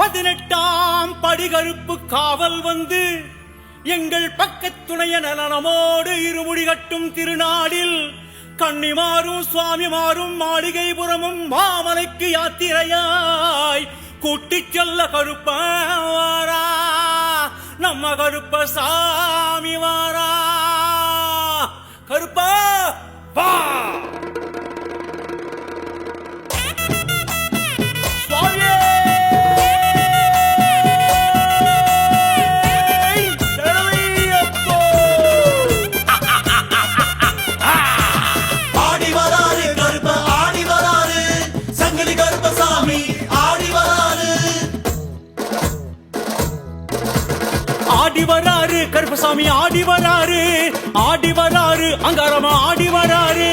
18ஆம் படிகருப்பு காவல் வந்து எங்கள் பக்கத்துணைய நலனமோடு இருமுடி கட்டும் திருநாளில் கன்னிமாரும் சுவாமிமாரும் மாளிகைபுரமும் மாமலைக்கு யாத்திரையாய் கூட்டிச் செல்ல கருப்பாரா நம்ம கருப்ப சாமி வாரா. கருப்பா வா. ஆடி வராரு கருப்பசாமி ஆடி வராரு, ஆடி வராரு அங்காரமா ஆடி வராரு,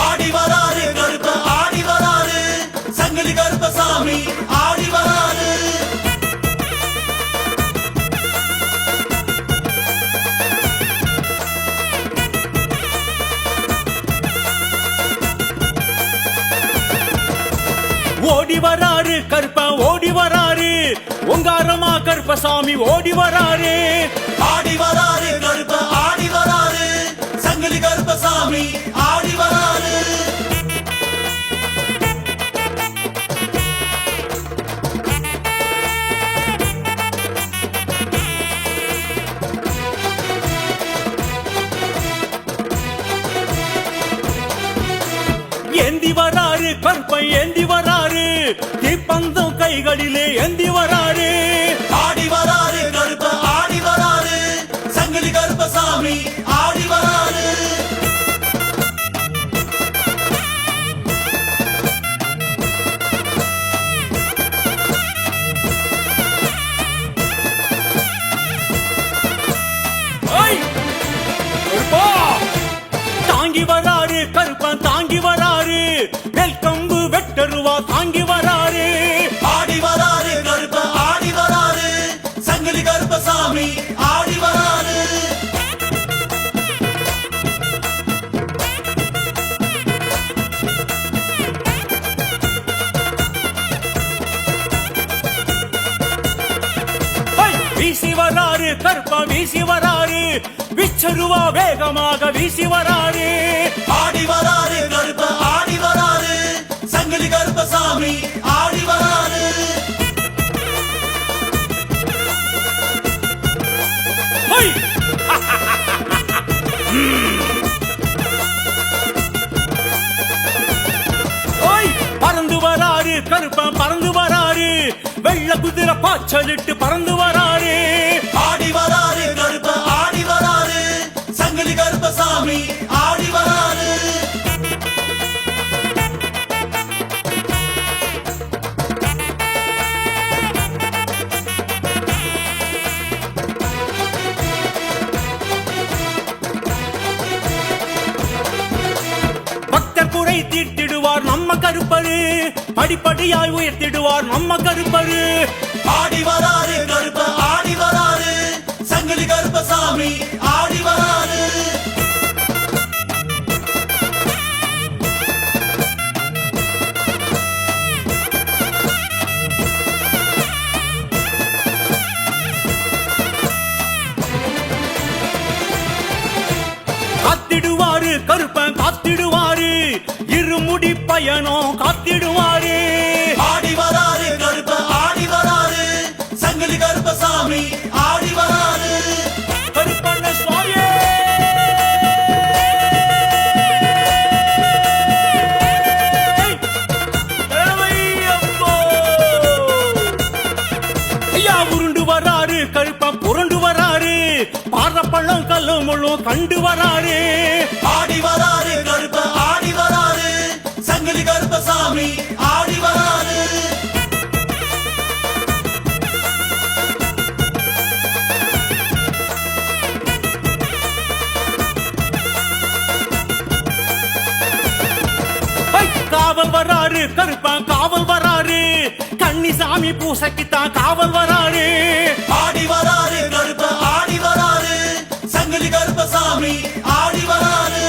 ஆடி வராரு கருப்ப ஆடி வராரு, சங்கிலி கருப்பசாமி ஆடி வராரு. ஓடி வராரு கருப்ப ஓடி வராரு, ஒங்காரமா கருப்பசாமி ஓடி வராரு, ஆடி வராரு கருப்ப ஆடி வராரு, சங்கிலி கருப்பசாமி ஆடி வராரு. ஏந்தி வராரு கருப்பை ஏந்தி வராரு, தீப்பந்தம் கைகளிலே ஏந்தி வராரு, ஆடி வராரு கருப்ப ஆடி வராரு, சங்கிலி கருப்பசாமி ஆடி வராரு. தாங்கி வராரு கருப்பன் தாங்கி வராரு, வெல்கம்பு வெட்டருவா தாங்கி வராரு, ஆடி வராரு கருப்ப ஆடி வராரு, சங்கிலி கருப்பசாமி ஆடி வராரு. வீசி வராரு கருப்பா வீசி வராரு, விச்சருவா வேகமாக வீசி வராரு, ஆடி வராரு கருப்ப ஆடி வராரு, சங்கிலி கருப்பசாமி ஆடி வராரு. பறந்து வராரு கருப்பன் பறந்து வராரு, வெள்ள குதிரை பாய்ச்சலிட்டு பறந்து வராரு, ஆடி வராரு கருப்ப ஆடி வராரு, சங்கிலி கருப்பசாமி ஆடி வராரு. பக்தர் குறை தீர்த்திடுவார் நம்ம கருப்பரு, படிப்படியாய் உயர்த்திடுவார் நம்ம கருப்பரு, ஆடி வராரு கருப்ப ஆடி வராரு, சங்கிலி கருப்பசாமி ஆடி வராரு. காத்திடுவாரு கருப்பன் காத்திடுவாரு, இருமுடி பயணம் காத்திடுவாரு, ஆடி வராரு கருப்ப ஆடி வராரு, சங்கிலி கருப்பசாமி ஆடி வராரு. கருப்பண்ண சுவாமியே ஐயா உருண்டு வராரு கருப்பன் புரண்டு வராரு, பாறப்பள்ளம் கல்லு முழு கண்டு வராரு, ஆடி வராரு கருப்ப ஆடி வராரு, சங்கிலி கருப்பசாமி ஆடி வராரு. காவல் வராரு கருப்பன் காவல் வராரு, கன்னிசாமி பூசைக்குத்தான் காவல் வராரு, ஆடி வராரு கருப்ப ஆடி வராரு, சங்கிலி கருப்பசாமி ஆடி வராரு.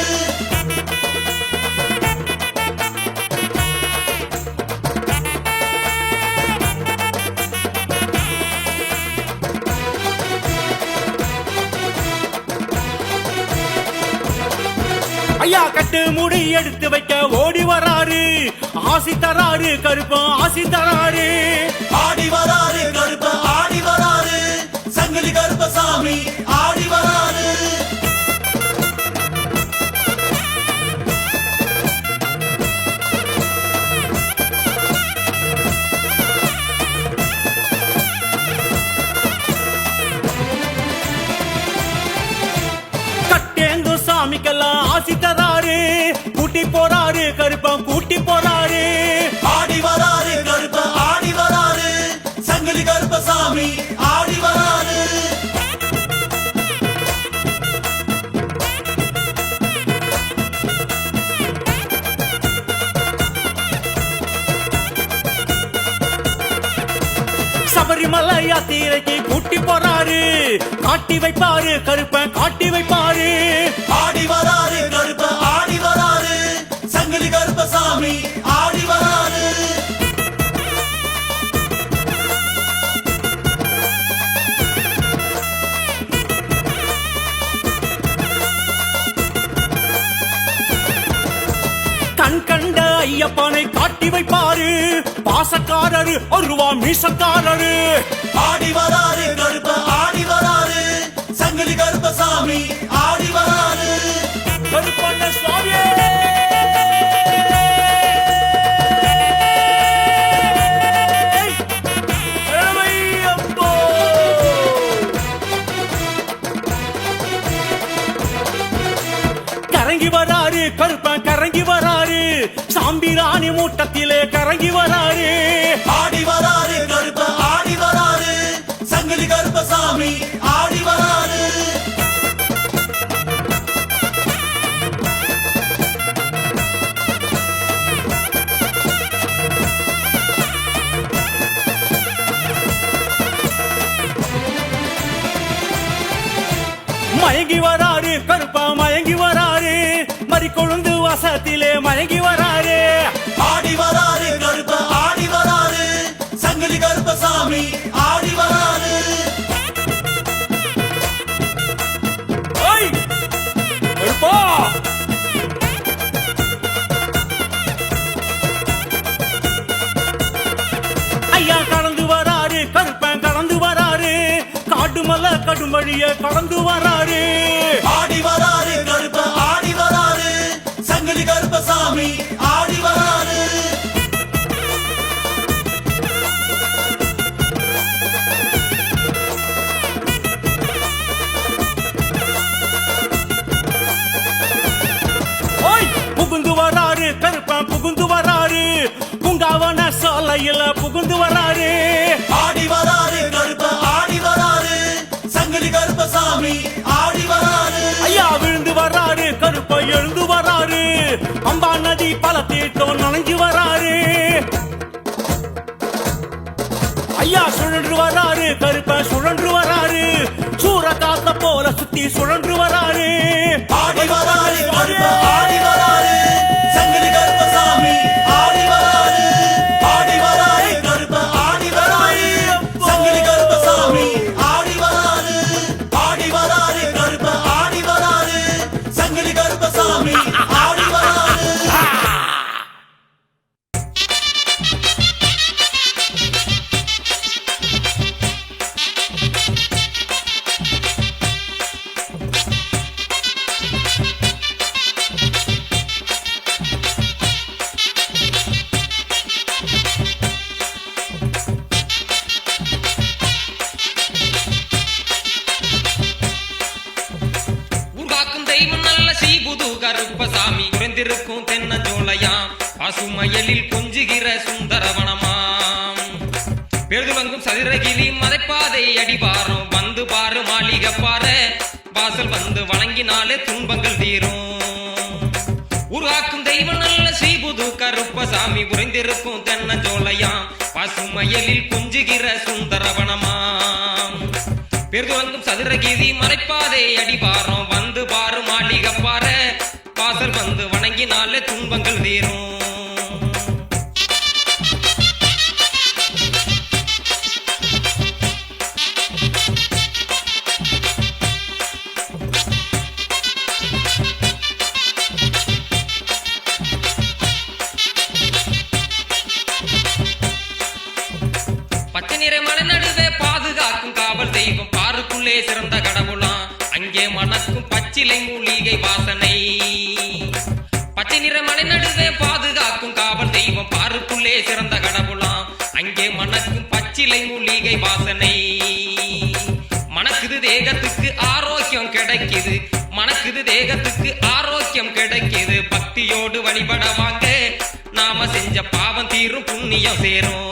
ஐயா கட்டு முடி எடுத்து வைக்க ஓடி வராரு ஆசி தராரு கருப்பன் ஆசி தராரு ஆடி வராரு கருப்ப ஆடி வராரு சங்கிலி கருப்பசாமி ஆடி வராரு கட்டேங்கும் சாமிக்கெல்லாம் ஆசி தராரு கூட்டி போறாரு கருப்பன் கூட்டி போறாரு ஆடி வராரு கருப்ப ஆடி வராரு சங்கிலி கருப்பசாமி ஆடி வராரு சபரிமலை யாத்திரைக்கு கூட்டி போறாரு காட்டி வைப்பாரு கருப்பன் காட்டி வைப்பாரு ஆடி வராரு கருப்ப ஆடி வராரு சங்கிலி கருப்பசாமி ஆடி வராரு கண் கண்ட ஐயப்பனை காட்டி வைப்பாரு பாசக்காரரு ஒருவா மீசக்காரரு ஆடி வராரு கருப்ப ஆடி வராரு சங்கிலி கருப்பசாமி ஆடி வராரு கருப்பண்ண சுவாமியே ஏழையப்போ. கரங்கி வராரு கருப்பன் கரங்கி வராரு சாம்பிராணி மூட்டத்திலே கரங்கி வராரு ஆடி வராரு கருப்ப ஆடி வராரு சங்கிலி கருப்பசாமி ஆடி வராரு மயங்கி வராரு கருப்பா மயங்கி வராரு மறி கொழுந்து வாசத்திலே மயங்கி வராரு ஆடி வராரு கருப்ப ஆடி வராரு சங்கிலி கருப்பசாமி ஆடி வராரு ஓய் கருப்பா ஐயா கடந்து வராரு கருப்பன் கடந்து வராரு காடுமல்ல கடுமழிய கடந்து வராரு ஆடி வராரு கருப்ப ஆடி வராரு சங்கிலி கருப்பசாமி ஆடி வராரு ஓய் புகுந்து வராரு கருப்பன் புகுந்து வராரு பூங்காவன சாலையில புகுந்து வராரு ஆடி வராரு கருப்ப ஆடி வராரு சங்கிலி கருப்பசாமி ஆடி வராரு ஐயா விழுந்து வராரு கருப்பை எழுந்து வராரு அம்பா நதி பல தீட்டம் நனைஞ்சு வராரு ஐயா சுழன்று வராரு கருப்பை சுழன்று வராரு சூற காத்த போல சுத்தி சுழன்று வராரு ஆடி வராரு கருப்ப ஆடி வராரு சங்கிலி கருப்பசாமி ஆடி வராரு ஆடி வராரு கருப்ப ஆடி வராரு சங்கிலி கருப்பசாமி ஆடி வராரு ஆடி வராரு கருப்ப ஆடி வராரு சங்கிலி கருப்பசாமி ஆடி வராரு உருவாக்கும் தெய்வம் நல்ல சீபுது கருப்பசாமி குறைந்திருக்கும் தென்னஞ்சோலையாம் பசுமயலில் கொஞ்சுகிற சுந்தரவனமாம் பெருதுவங்கும் சதுரகிரி மதைப்பாதை அடிவாரம் வந்து பாரு மாளிகை பாரு வாசல் வந்து வணங்கினாலே துன்பங்கள் தீரும் உருவாக்கும் தெய்வம் நல்ல ஸ்ரீபுது கருப்பசாமி உறைந்திருக்கும் தென்னஞ்சோலையாம் பசுமயலில் கொஞ்சுகிற சுந்தரவனமாம் பெருதுவங்கும் சதுரகிரி மறைப்பாதை அடிவாரம் வந்து பாரு மாளிகை பாரு வாசல் வந்து வணங்கினாலே துன்பங்கள் தீரும் நிறை மலை நடுவே பாதுகாக்கும் காவல் தெய்வம் பாருக்குள்ளே சிறந்த கடவுளாம் அங்கே மணக்கும் பச்சிலை மூலிகை வாசனை பச்சை நிற மலை நடுவே பாதுகாக்கும் காவல் தெய்வம் பாருக்குள்ளே சிறந்த கடவுளாம் அங்கே மணக்கும் பச்சிலை மூலிகை வாசனை மணக்குது தேகத்துக்கு ஆரோக்கியம் கிடைக்குது மணக்குது தேகத்துக்கு ஆரோக்கியம் கிடைக்குது பக்தியோடு வழிபட வாங்க நாம செஞ்ச பாவம் தீரும் புண்ணியம் சேரும்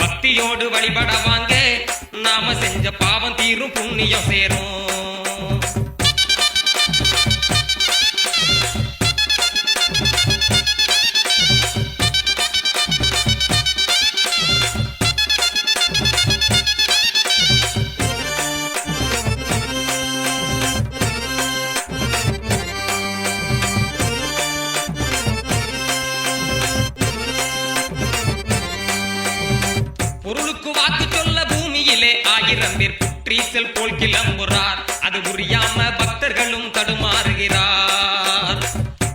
பக்தியோடு வழிபட வாங்க நாம செஞ்ச பாவம் தீரும் புண்ணியம் சேரும் பொருளுக்கு வாக்கு சொல்ல பூமியிலே 1000 பேர் புற்றீசல் போல் கிளம்புறார் அது புரியாம பக்தர்களும் தடுமாறுகிறார்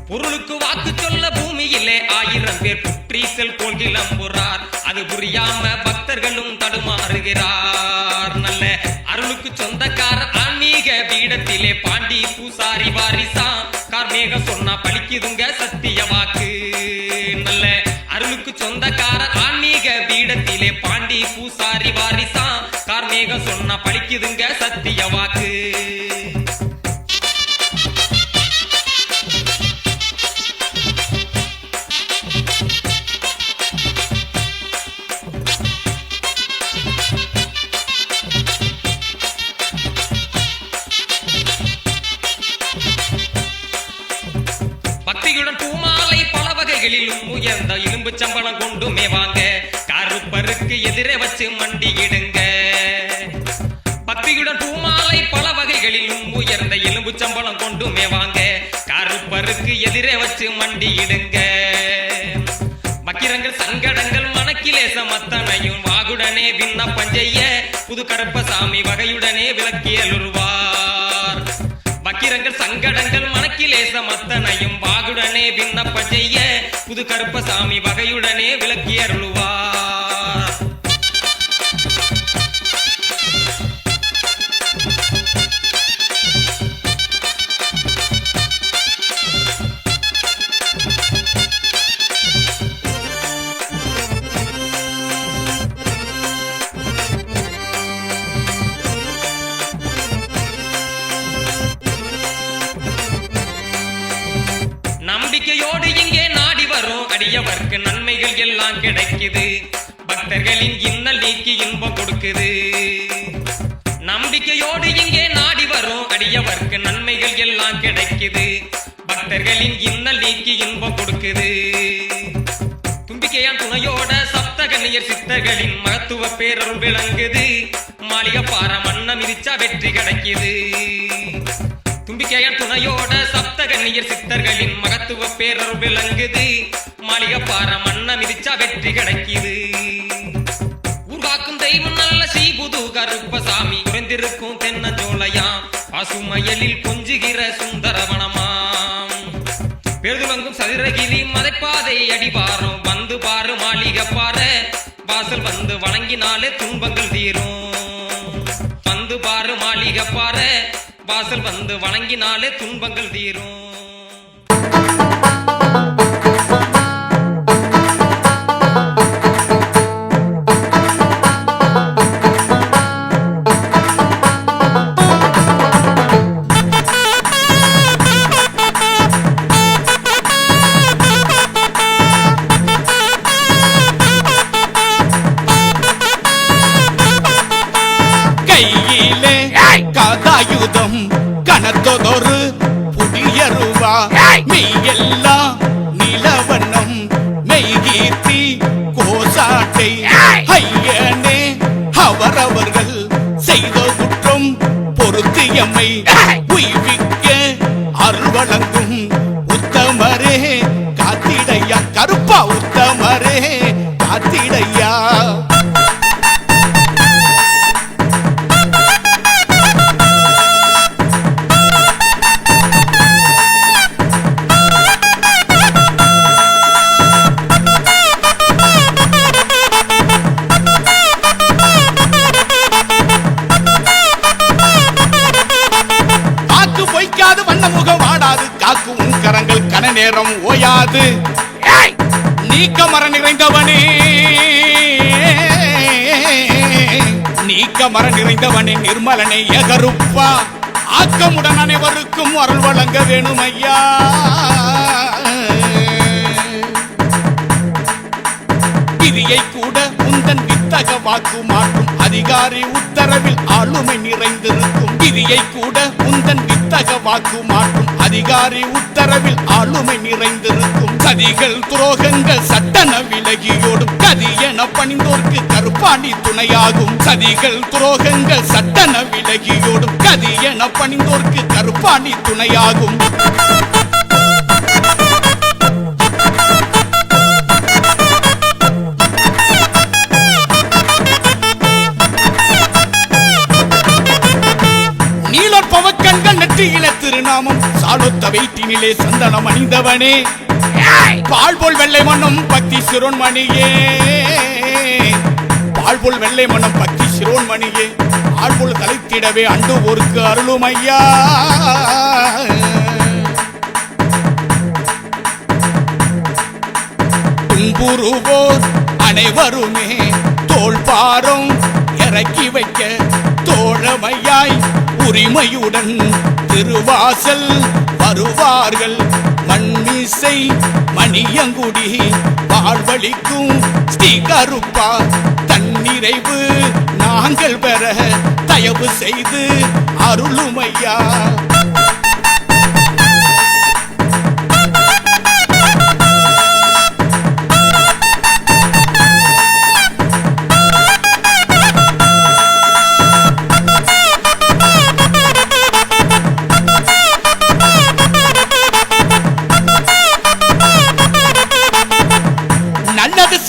பொருளுக்கு வாக்கு சொல்ல பூமியிலே 1000 பேர் புற்றீசல் போல் கிளம்புறார் அது புரியாம பக்தர்களும் தடுமாறுகிறார் நல்ல அருளுக்கு சொந்தக்காரர் ஆன்மீக பீடத்திலே பாண்டி பூசாரி வாரிசா கார்மேக சொன்னா பழிக்குதுங்க சத்திய வாக்கு நல்ல அருளுக்கு சொந்தக்காரர் ஆன்மீக பீடத்திலே பாண்டி பூசாரி வாரிசா கார்மேக சொன்னா பழிக்குதுங்க சத்திய வாக்கு பக்தியுடன் பூமாலை பல வகைகளிலும் உயர்ந்த இரும்பு சம்பளம் கொண்டு மேவாங்க கருப்பருக்கு எதிரே வச்சு மண்டியிடுங்க பக்தியுடன் பூமாலை பல வகைகளிலும் உயர்ந்த எலும்பு சம்பளம் கொண்டு மேவாங்க கருப்பருக்கு எதிரே வச்சு மண்டியிடுங்க மக்கிரங்கள் சங்கடங்கள் மனக்கிலேச மத்தனையும் வாகுடனே விண்ணப்பம் செய்ய புது கருப்பசாமி வகையுடனே விளக்கியலுருவார் வக்கிரங்கள் சங்கடங்கள் மனக்கிலேச மத்தனையும் வாகுடனே விண்ணப்பம் செய்ய புது கருப்பசாமி வகையுடனே விளக்கியருளுவார் நம்பிக்கையோடு இங்கே நாடி வரும் அடியவர்க்கு நன்மைகள் எல்லாம் கிடைக்குது பக்தர்களின் இன்னல் நீக்கி இன்பம் கொடுக்குது நம்பிக்கையோடு இங்கே நாடி வரும் அடியவர்க்கு நன்மைகள் எல்லாம் கிடைக்குது பக்தர்களின் இன்னல் நீக்கி இன்பம் கொடுக்குது தும்பிக்கையான் துணையோட சப்தகன்னியர் சித்தர்களின் மகத்துவ பேரருள் விளங்குது மாளிகப்பாற மன்னம் மிதிச்சா வெற்றி கிடைக்குது தும்பிக்கையான் துணையோட சப்தகன்னியர் சித்தர்களின் மகத்துவ பேரருள் விளங்குது மாளிகப்பாற மன்னம் மிதிச்சா வெற்றி கிடைக்குது ஊர்காக்கும் தெய்வம் நல்ல ஸ்ரீபுது கருப்பசாமி குறைந்திருக்கும் தென்னஞ்சோலையாம் பசுமயலில் கொஞ்சுகிற சுந்தரவனமாம் பெருதுவங்கும் சதுரகிரி மலைப்பாதை அடிவாரம் வந்து பாரு மாளிகப்பாற வாசல் வந்து வணங்கினாலே துன்பங்கள் தீரும் வந்து பாரு மாளிகப்பாற வாசல் வந்து வணங்கினாலே துன்பங்கள் தீரும் கையிலே கதாயுதம் கனத்ததொரு புதியருவா மெய்யெல்லாம் நிலவண்ணம் மெய்கீர்த்தி கோசாட்டை ஐயனே அவரவர்கள் செய்த குற்றம் பொருத்தியம்மை உய்விக்க அருள் வழங்கும் உத்தமரே காத்திடையா கருப்பா உத்தமரே காத்திடையா முடியாது. நீக்கமர நிறைந்தவனே, நீக்கமர நிறைந்தவனே, நிர்மலனே எகருப்பா, ஆக்கமுடன் அனைவருக்கும் அருள் வழங்க வேணும் ஐயா. விதியை கூட உந்தன் வித்தக வாக்கு மாற்றும் அதிகாரி உத்தரவில் ஆளுமை நிறைந்திருக்கும். விதியை கூட உந்தன் வித்தக வாக்கு மாற்றும் அதிகாரி உத்தரவில் ஆளுமை நிறைந்திருக்கும். சதிகள் துரோகங்கள் சட்டன விலகியோடும் கதி என பணிந்தோர்க்கு கருப்பாணி துணையாகும். சதிகள் துரோகங்கள் சட்டன விலகியோடும் கதி என பணிந்தோர்க்கு கருப்பாணி துணையாகும். பவக்கண்கள் நெற்றியில திருநாமம் சாலொத்த வெயிட்டினிலே சந்தனம் அணிந்தவனே, பால்போல் வெள்ளை மன்னம் பக்தி சிரோன்மணியே, பால்போல் வெள்ளை மன்னம் பக்தி சிரோன்மணியே, ஆள்போல் தலைத்திடவே அண்டு ஒருக்கு அருளும் ஐயா. துன்புறுவோர் அனைவருமே தோள் பாரம் இறக்கி வைக்க தோழமையாய் உரிமையுடன் திருவாசல் வருவார்கள். மண்மீசை மணியங்குடி வாழ்வழிக்கும் ஸ்ரீ கருப்பா, தன்னிறைவு நாங்கள் பெற தயவு செய்து அருளுமையா.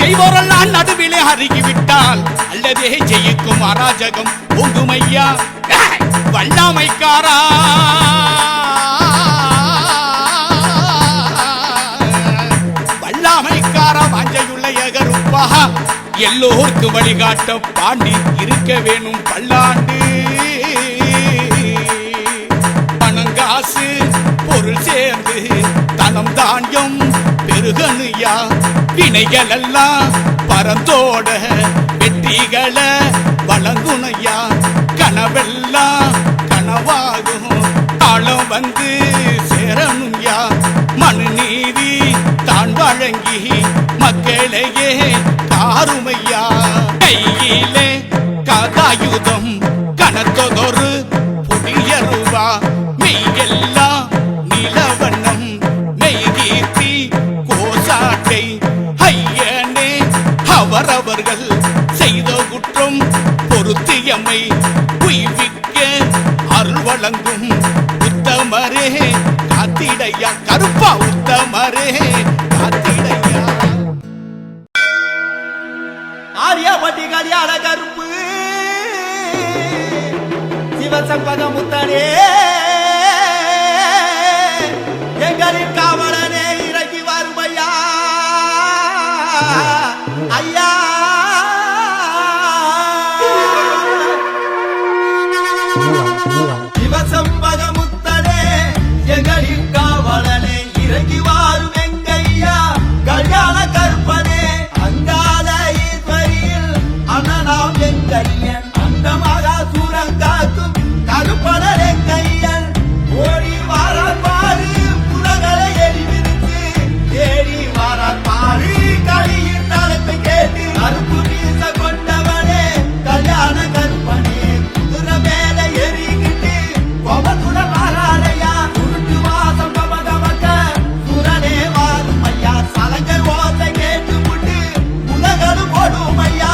செய்வோரெல்லாம் நடுவிலே அருகிவிட்டால் அல்லதே ஜெயிக்கும் அராஜகம் ஒங்குமையா. வல்லாமைக்காரா, வல்லாமைக்காரா, வாஞ்சையுள்ள எகருப்பா, எல்லோருக்கு வழிகாட்ட பாண்டி இருக்க வேணும் பல்லாண்டு. பணங்காசு பொருள் சேர்ந்து தனம் தானியம் பெருகனுயா. வினைகள் எல்லாம் பரந்தோட வெற்றிகளை வழங்குனையா. கனவெல்லாம் கனவாகும் காலம் வந்து சேரணுயா. மனு நீதி தான் வழங்கி மக்களையே காருமையா. கையிலே கதாயுதம் கனத்ததொரு புதிய ரூபா, மெய்யெல்லாம் நிலவண்ணம் மெய்கீர்த்தி கோசாட்டை. ஐயனே அவரவர்கள் செய்த குற்றம் பொருத்தியமை உய்விக்க அருள் வழங்கும் உத்தமரே காத்திடையா. கருப்பா உத்தமரே காத்திடையா. ஆரியாபட்டி கல்யாண கருப்பு சிவசம்பக முத்தனே, எங்களின் காவலனே இறங்கி வருமையா. ஐயா சிவசம்பக முத்தனே, எங்களின் காவலனே இறங்கி வாரும் எங்கையா. கல்யாண கற்பனே அங்கால ஈஸ்வரியில் அண்ணனாம் எங்கையன், அந்த மகா சூரங்காக்கும் கருப்பனர் எங்கையன். ஓடி வாரார் பாரு புலகளை எரிவிரித்து, தேடி வாரார் பாரு களியின் தலைப்பை கேட்டு. கருப்பு வீச கொண்டவனே கல்யாண கற்பனே, குதிரை மேல எரிகிட்டு கோபத்துடன் வாராரையா. உருட்டு வாசம் கமகமக்க சுரனே வாரும் ஐயா. சலங்கர் ஓசை கேட்டு முட்டு உலகளும் ஓடும் ஐயா.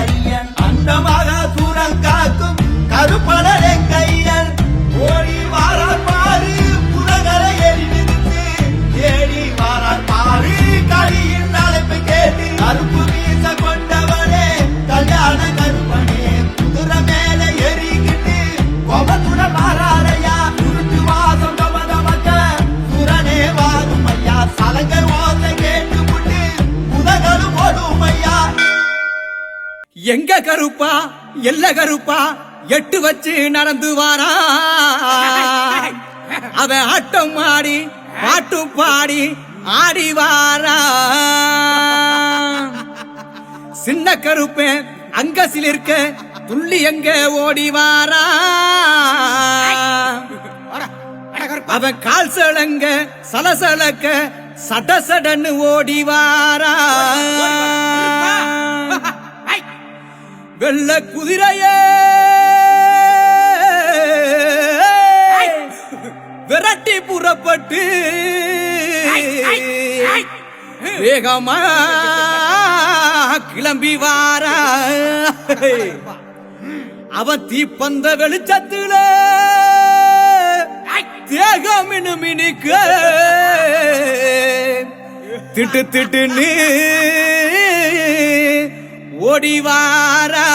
அரியன் அண்டமாக சூரன் காக்கும் கருப்பனே கையன் ஓடி வாரார் பாரு புலகரை எரிவித்து தேடி வாரார் பாரு களியின் அழைப்பு கேட்டு கருப்பு வீச கொண்டவனே கல்யாண கருப்பனே குதிரை மேல ஏறிக்கிட்டு கோபத்துடன் மாறாரையா குருத்து வாசம் கமகமக்க சுரனே வாரும் ஐயா சலங்கர் ஓசை கேட்டு முட்டு புதகளும் ஓடும் ஐயா. எங்க கருப்பா எல்ல கருப்பா எட்டு வச்சு நடந்து வாரா அவன் ஆட்டம் ஆடி பாட்டு பாடி ஆடி வாரா சின்ன கருப்பேன் அங்க சிலிர்க்க துள்ளி எங்க ஓடி வாரா அவன் கால் சலங்க சலசலக்க சடசடன்னு ஓடி வாரா வெள்ள குதிரையே விரட்டி புறப்பட்டு வேகமா கிளம்பி வாரா அவன் தீப்பந்த வெளிச்சத்துல தேகம் மினுமினுக்க திட்டு திட்டுன்னு ஓடி வாரா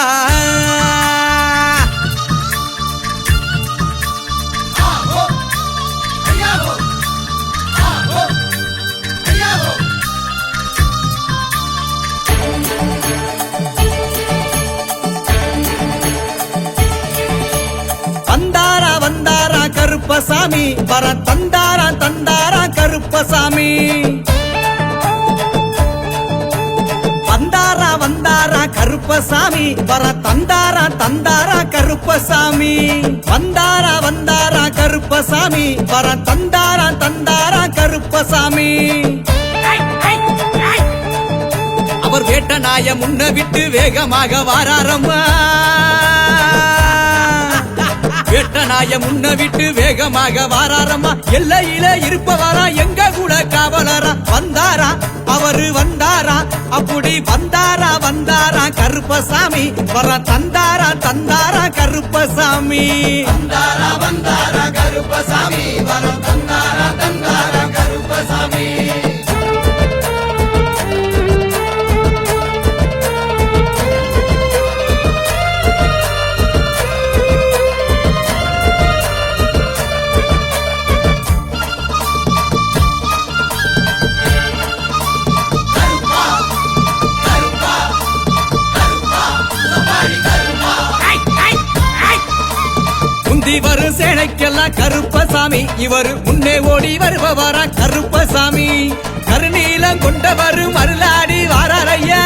வந்தாரா வந்தாரா கருப்பசாமி வர தந்தாரா தந்தாரா கருப்பசாமி வந்தாரா வந்தாரா கருப்பசாமி வர தந்தாரா தந்தாரா கருப்பசாமி வந்தாரா வந்தாரா கருப்பசாமி வர தந்தாரா தந்தாரா கருப்பசாமி அவர் வேட்ட நாய முன்ன விட்டு வேகமாக வாராரம்மா வேட்ட நாய முன்ன விட்டு வேகமாக வாராரம்மா எல்லையில இருப்பவரா எங்க கூட காவலரா வந்தாரா அவரு வந்தாரா அப்படி வந்தாரா வந்தாரா கருப்பசாமி வர தந்தாரா தந்தாரா கருப்பசாமி வந்தாரா வந்தாரா கருப்பசாமி வர தந்தாரா தந்தாரா கருப்பசாமி. வரும் சேனைக்கெல்லாம் கருப்பசாமி இவரு முன்னே ஓடி வருபவரா கருப்பசாமி கருநீலம் கொண்டவரு மருளாடி வாராரையா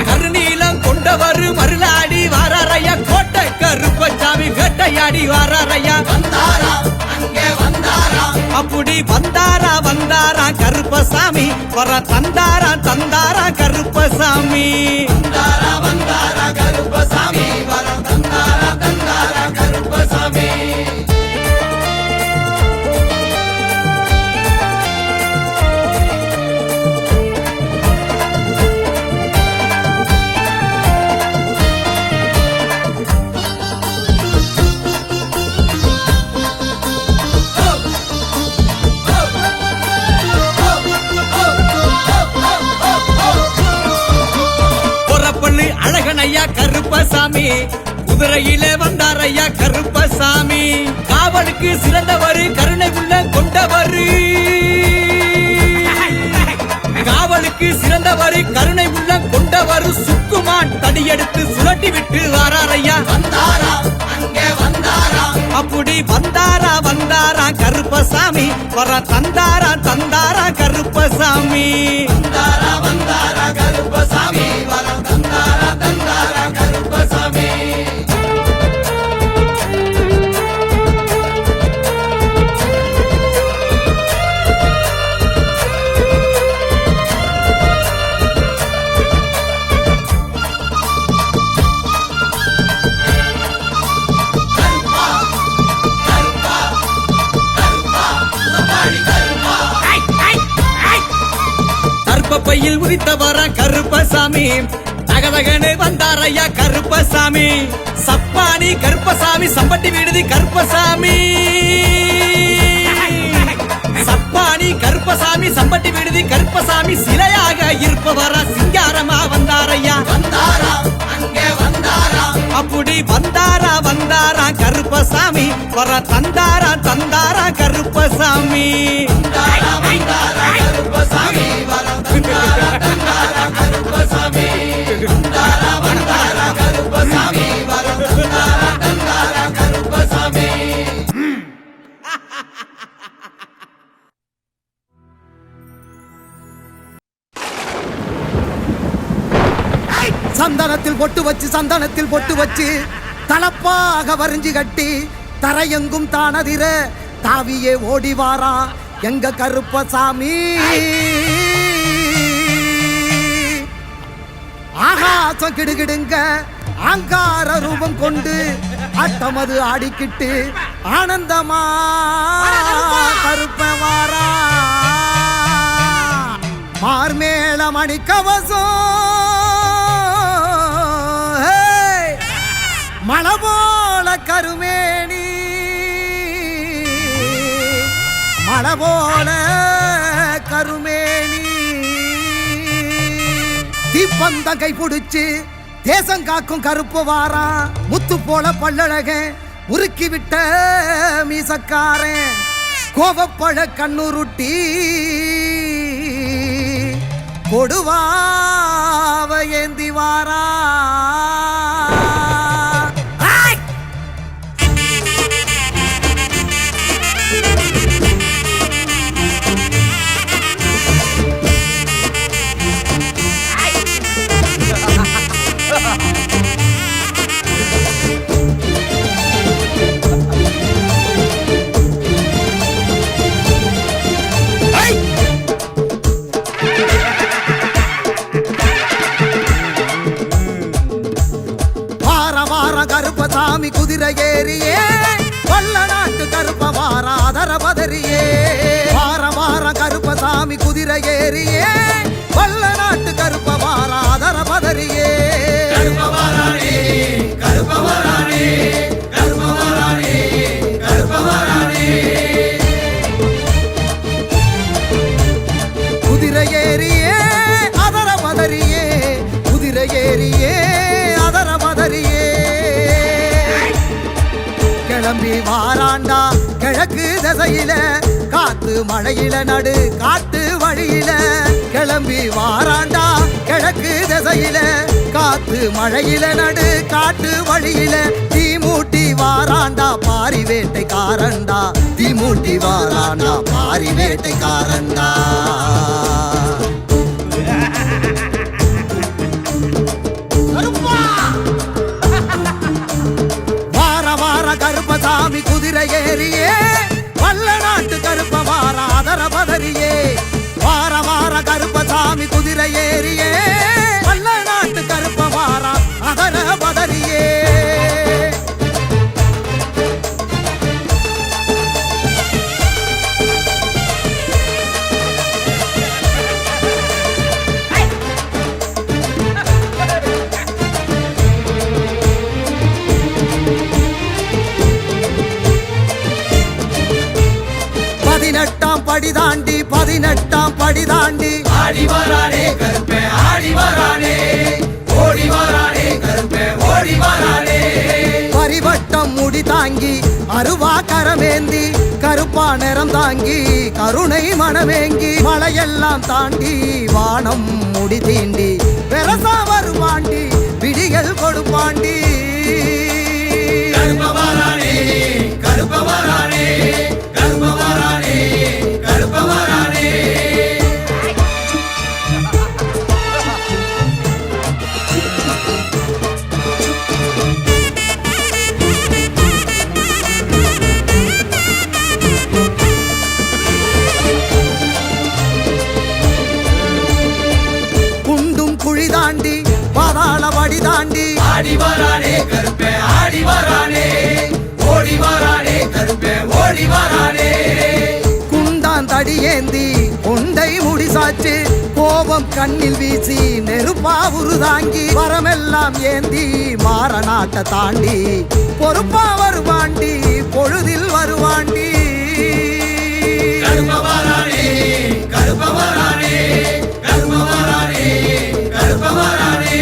கருநீலம் கொண்டவரு மருளாடி வாராரையா கோட்டை கருப்பசாமி வேட்டையாடி வாராரையா வந்தாரா அங்கே வந்தாரா அப்படி வந்தாரா வந்தாரா கருப்பசாமி வர தந்தாரா தந்தாரா கருப்பசாமி வந்தாரா வந்தாரா கருப்பசாமி வர தந்தாரா தந்தாரா கருப்பசாமி. பொறப்பள்ளி அழகன் ஐயா கருப்பசாமி குதிரையிலே வந்தார் ஐயா கருப்பசாமி காவலுக்கு சிறந்தவரு கருணை உள்ள கொண்டவரு காவலுக்கு சிறந்தவரு கருணை உள்ள கொண்டவரு சுக்குமான் தடியெடுத்து சுழட்டி விட்டு வாராரையா வந்தாரா அங்கே வந்தாரா அப்படி வந்தாரா வந்தாரா கருப்பசாமி வர தந்தாரா தந்தாரா கருப்பசாமி வந்தாரா வந்தாரா கருப்பசாமி வர தந்தாரா தந்தாரா கருப்பசாமி. கற்பப்பையில் உரித்தவரா கருப்பசாமி தகதகனு வந்தார் ஐயா கருப்பசாமி சப்பானி கருப்பசாமி சம்பட்டி விடுதி கருப்பசாமி சப்பானி கருப்பசாமி சம்பட்டி விடுதி கருப்பசாமி சிலையாக இருப்பவரா சிங்காரமா வந்தார் ஐயா வந்தாரா அங்கே வந்தாரா அப்படி வந்தாரா கருப்பசாமி வர தந்தாரா கருப்பசாமி வந்தாரா கருப்பசாமி வரம் தந்தாரா கருப்பசாமி வந்தாரா கருப்பசாமி வரம் தந்தாரா கருப்பசாமி சந்தனத்தில் பொட்டு வச்சு தலப்பாக வரிஞ்சு கட்டி தரையெங்கும் தானதிர தாவியே ஓடிவாரா எங்க கருப்பசாமி ஆகாசம் கிடுகிடுங்க ஆங்கார ரூபம் கொண்டு அட்டமது ஆடிக்கிட்டு ஆனந்தமா கருப்பவாரா மார்மேள மணிக்கவசம் மலபோல கருமேனி மலபோல கருமேனி தீப்பந்தம் கை பிடிச்சு தேசம் காக்கும் கருப்பு வாரா முத்து போல பல்லழக உருக்கி விட்ட மீசக்காரன் கோவப்பழ கண்ணுருட்டி கொடுவாவ ஏந்தி வாரா கருப்பசாமி குதிரை ஏறியே வல்ல நாட்டு கருப்ப வாராதர பதறியே வார கருப்பசாமி குதிரை ஏறியே வல்ல நாட்டு கருப்ப வாராதர பதறியே கருப்பவாரானே கருப்பவாரானே கருப்பவாரானே கருப்பவாரானே குதிரை ஏறியே அதர பதறியே குதிரை ஏறியே அதர பதறியே கிளம்பி வாராண்டா கிழக்கு திசையில காத்து மழையில நடு காட்டு வழியில கிளம்பி வாராண்டா கிழக்கு திசையில காத்து மழையில நடு காட்டு வழியில தீமூட்டி வாராண்டா பாரி வேட்டைக்காரண்டா தீமூட்டி வாராண்டா பாரி வேட்டைக்காரண்டா கருப்பசாமி குதிரை ஏறியே வல்ல நாட்டு கருப்ப வாராதர பதறியே வார கருப்பசாமி குதிரை ஏறியே வல்ல நாட்டு கருப்ப வாரா அதர பதறியே பதினெட்டாம் படி தாண்டி ஆடி வரானே கருப்பே ஆடி வரானே ஓடி வரானே கருப்பே ஓடி வரானே பரிவட்டம் முடி தாங்கி அருவா கரமேந்தி கருப்பா நிறம் தாங்கி கருணை மனமேங்கி மலையெல்லாம் தாண்டி வானம் முடி தீண்டி பெரசா வருவாண்டி விடிகள் கொடுப்பாண்டி கருப்பவாரானே கருப்பவாரானே கருப்பவாரானே கருப்பவாரானே குண்டும் குழி தாண்டி பாதாள வடி தாண்டி ஆடி வரானே கருப்பே ஆடி வரானே ஓடி வரானே கருப்பே ஓடி வரானே குண்டாந்த தடியேந்தி கொண்டை முடிசாச்சு கோபம் கண்ணில் வீசி நெருப்பா உருதாங்கி வரமெல்லாம் ஏந்தி மாறநாட்ட தாண்டி பொறுப்பா வருவாண்டி பொழுதில் வருவாண்டி கருப்பவரானே கருப்பவரானே கருப்பவரானே கருப்பவரானே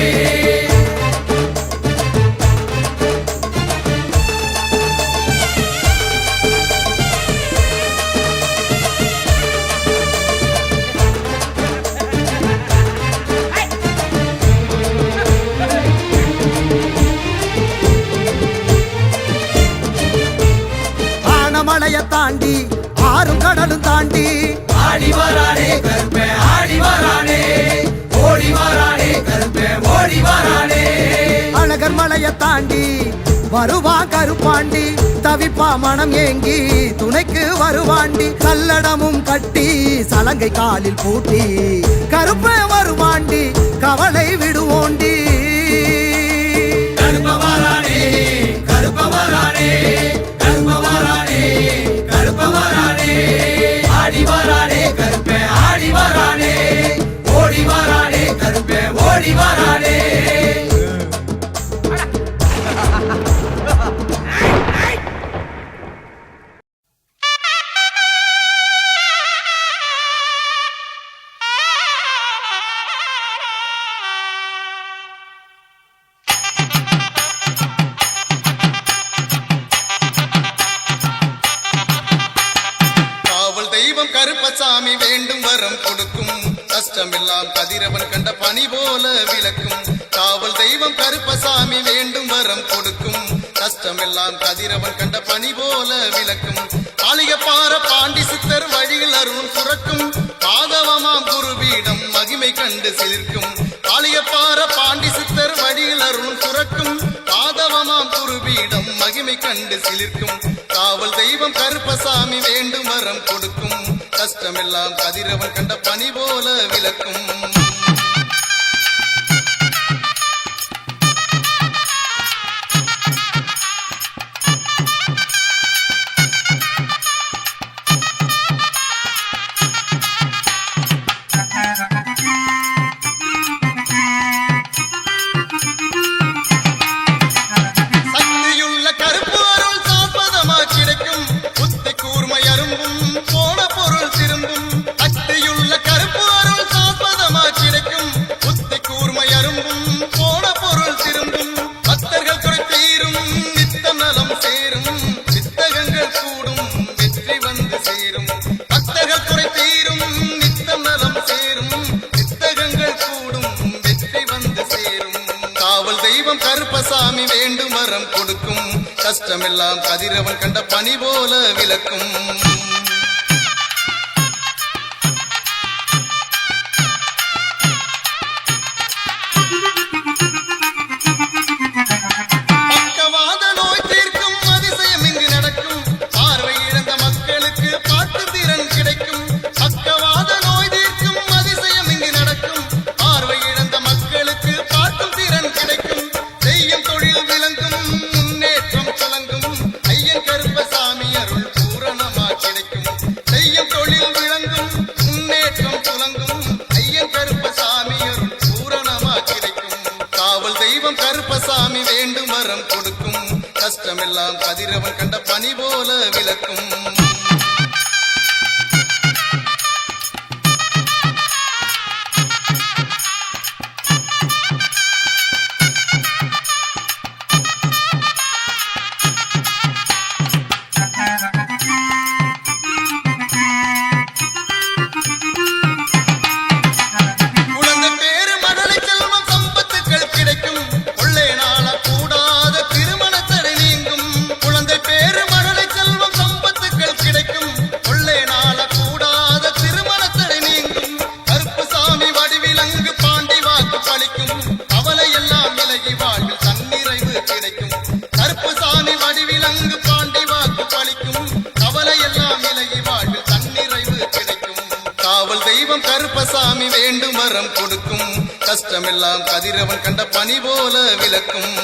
ஆனமலைய தாண்டி ஆறும் கடலும் தாண்டி ஆடி வரானே கருப்பே ஆடி வரானே ஓடி வரானே கருப்பே ஓடி வரானே அழகர் மலைய தாண்டி வருவா கருப்பாண்டி தவிப்பா மனம் ஏங்கி துணைக்கு வருவாண்டி கல்லடமும் கட்டி சலங்கை காலில் பூட்டி கருப்பே வருவாண்டி கவலை விடுவோண்டி கருப்பவரானே கருப்பவரானே கருப்பவரானே கருப்பவரானே ஆடி வரானே கருப்பே ஆடி வரானே ஓடி வரானே கருப்பே ஓடி வரானே காவல் தெய்வம் கருப்பசாமி வேண்டும் வரம் கொடுக்கும் கஷ்டமெல்லாம் கதிரவன் கண்ட பனி போல விளக்கும் காவல் தெய்வம் கருப்பசாமி வேண்டும் வரம் கொடுக்கும் கஷ்டமெல்லாம் கதிரவன் கண்ட பனி போல விளக்கும் காளிகப்பார பாண்டி சித்தர் வழியில் அருள் சுரக்கும் பாதவமாம் குருபீடம் மகிமை கண்டு சிலிர்க்கும் காளிகப்பார பாண்டி சித்தர் வழியில் அருள் சுரக்கும் பாதவமாம் குருபீடம் மகிமை கண்டு சிலிர்க்கும் காவல் தெய்வம் கருப்பசாமி வேண்டும் வரம் கொடுக்கும் கஷ்டமெல்லாம் கதிரவன் கண்ட பனி போல விளக்கும் சக்தியுள்ள கருப்பு அருள் சாஸ்வதமா கிடைக்கும் புத்தி கூர்மை அரும்பும் போன பொருள் திரும்பும் சக்தியுள்ள கருப்பு அருள் சாஸ்வதமா கிடைக்கும் புத்தி கூர்மை அரும்பும் போன பொருள் திரும்பும் பக்தர்கள் குறை தீரும் நித்தம் நலம் சேரும் சித்தகங்கள் கூடும் வெற்றி வந்து சேரும் பக்தர்கள் குறை தீரும் நித்தம் நலம் சேரும் சித்தகங்கள் கூடும் வெற்றி வந்து சேரும் காவல் தெய்வம் கருப்பசாமி வேண்டும் வரம் கொடுக்கும் கஷ்டமெல்லாம் கதிரவன் கண்ட பனி போல விளக்கும் பக்கவாத நோய் தீர்க்கும் அதிசயம் இங்கு நடக்கும் பார்வை இழந்த மக்களுக்கு பார்த்து திறன் கிடைக்கும் பக்கவாத நோய் தீர்க்கும் அதிசயம் இங்கு நடக்கும் பார்வை இழந்த மக்களுக்கு பார்க்கும் திறன் கிடைக்கும் செய்யும் தொழில் விளங்கும் முன்னேற்றம் துலங்கும் ஐயன் கருப்பசாமி அருள் பூரணமா கிடைக்கும் செய்யும் தொழில் விளங்கும் முன்னேற்றம் துலங்கும் ஐயன் கருப்பசாமி அருள் பூரணமா கிடைக்கும் காவல் தெய்வம் கருப்பசாமி வேண்டும் வரம் கொடுக்கும் கஷ்டமெல்லாம் கதிரவன் கண்ட பனி போல விளக்கும் குழந்தை பேரு மகளை செல்வம் சம்பத்துக்கள் கிடைக்கும் கொள்ளை நாள கூடாத திருமண தடை நீங்கும் குழந்தை பேரு மகளை செல்வம் சம்பத்துக்கள் கிடைக்கும் கொள்ளை நாள கூடாத திருமண தடை நீங்கும் கருப்புசாமி வடிவிலங்கு பாண்டி வாக்கு பலிக்கும் அவளை எல்லாம் விலகி வாழ்வில் தன்னிறைவு கிடைக்கும் கருப்புசாமி வடிவிலங்கு பாண்டி வாக்கு பலிக்கும் அவளை எல்லாம் விலகி வாழ்வில் தன்னிறைவு கிடைக்கும் காவல் தெய்வம் கருப்பசாமி வேண்டும் வரம் கொடுக்கும் கஷ்டமெல்லாம் கதிரவன் கண்ட பனி போல விளக்கும்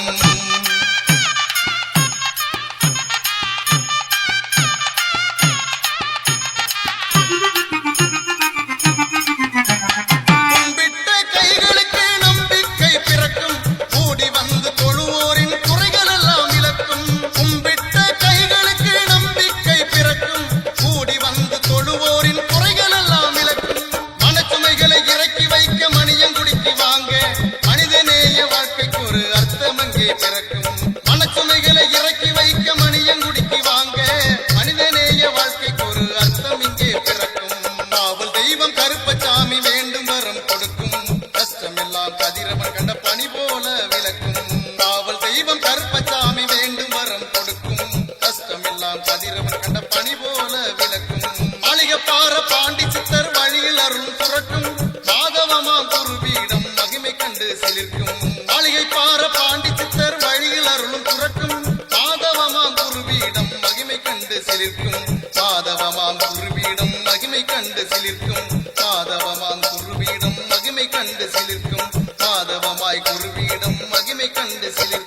பனி போல விளக்கும் காவல் தெய்வம் கருப்பசாமி வேண்டும் வரம் கொடுக்கும் கஷ்டமெல்லாம் கதிரவன் கண்ட பனி போல விளக்கும் மாளிகைப்பாற பாண்டி சித்தர் வழியில் அருள் புரட்டும் மாதவமாம் குருபீடம் மகிமை கண்டு சிலிர்க்கும் மாளிகைப்பாற பாண்டி சித்தர் வழியில் அருளும் புரட்டும் மாதவமாம் குருபீடம் மகிமை கண்டு சிலிர்க்கும் மாதவமாம் குருபீடம் மகிமை கண்டு சிலிர்க்கும் மாதவமாம் குருபீடம் மகிமை கண்டு சிலிர்க்கும் மாதவமாய் குருபீடம் மகிமை கண்டு சிலிர்க்கும்